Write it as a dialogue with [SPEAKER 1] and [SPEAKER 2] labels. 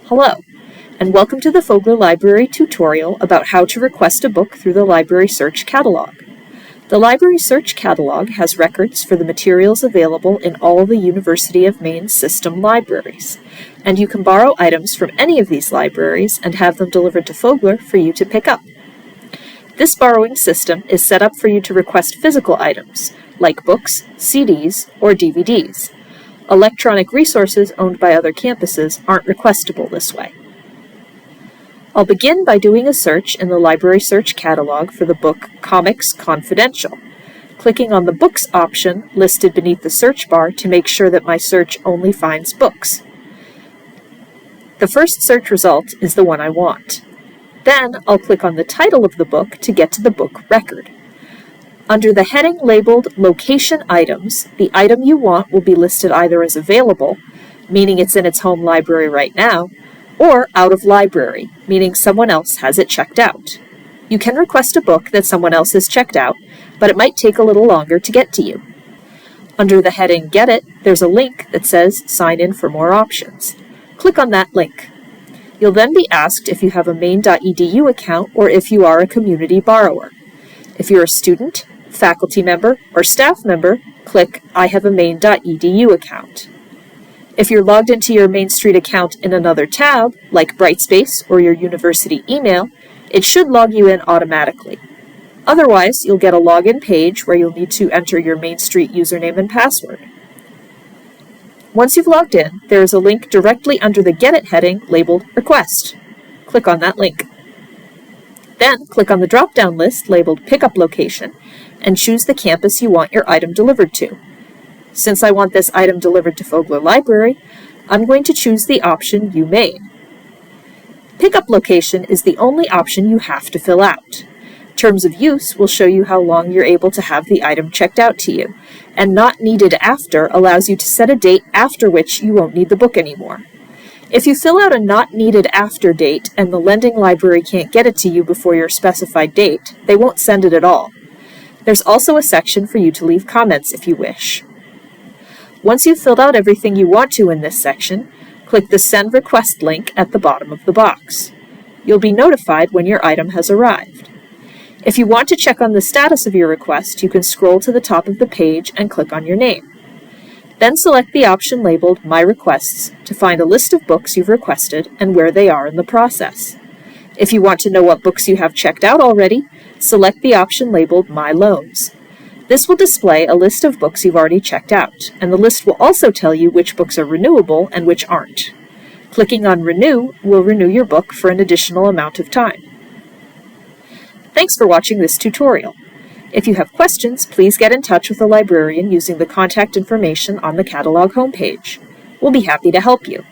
[SPEAKER 1] Hello, and welcome to the Fogler Library tutorial about how to request a book through the LibrarySearch catalog. The LibrarySearch catalog has records for the materials available in all the University of Maine system libraries, and you can borrow items from any of these libraries and have them delivered to Fogler for you to pick up. This borrowing system is set up for you to request physical items, like books, CDs, or DVDs. Electronic resources owned by other campuses aren't requestable this way. I'll begin by doing a search in the LibrarySearch catalog for the book Comics Confidential, clicking on the Books option listed beneath the search bar to make sure that my search only finds books. The first search result is the one I want. Then I'll click on the title of the book to get to the book record. Under the heading labeled Location Items, the item you want will be listed either as available, meaning it's in its home library right now, or out of library, meaning someone else has it checked out. You can request a book that someone else has checked out, but it might take a little longer to get to you. Under the heading Get It, there's a link that says Sign in for more options. Click on that link. You'll then be asked if you have a Maine.edu account or if you are a community borrower. If you're a student, faculty member, or staff member, click I have a Maine.edu account. If you're logged into your Main Street account in another tab, like Brightspace or your university email, it should log you in automatically. Otherwise, you'll get a login page where you'll need to enter your Main Street username and password. Once you've logged in, there is a link directly under the Get It heading labeled Request. Click on that link. Then click on the drop-down list labeled Pickup Location and choose the campus you want your item delivered to. Since I want this item delivered to Fogler Library, I'm going to choose the option UMaine. Pickup location is the only option you have to fill out. Terms of use will show you how long you're able to have the item checked out to you, and Not Needed After allows you to set a date after which you won't need the book anymore. If you fill out a Not Needed After date and the lending library can't get it to you before your specified date, they won't send it at all. There's also a section for you to leave comments if you wish. Once you've filled out everything you want to in this section, click the Send Request link at the bottom of the box. You'll be notified when your item has arrived. If you want to check on the status of your request, you can scroll to the top of the page and click on your name. Then select the option labeled My Requests to find a list of books you've requested and where they are in the process. If you want to know what books you have checked out already, select the option labeled My Loans. This will display a list of books you've already checked out, and the list will also tell you which books are renewable and which aren't. Clicking on Renew will renew your book for an additional amount of time. Thanks for watching this tutorial. If you have questions, please get in touch with a librarian using the contact information on the catalog homepage. We'll be happy to help you.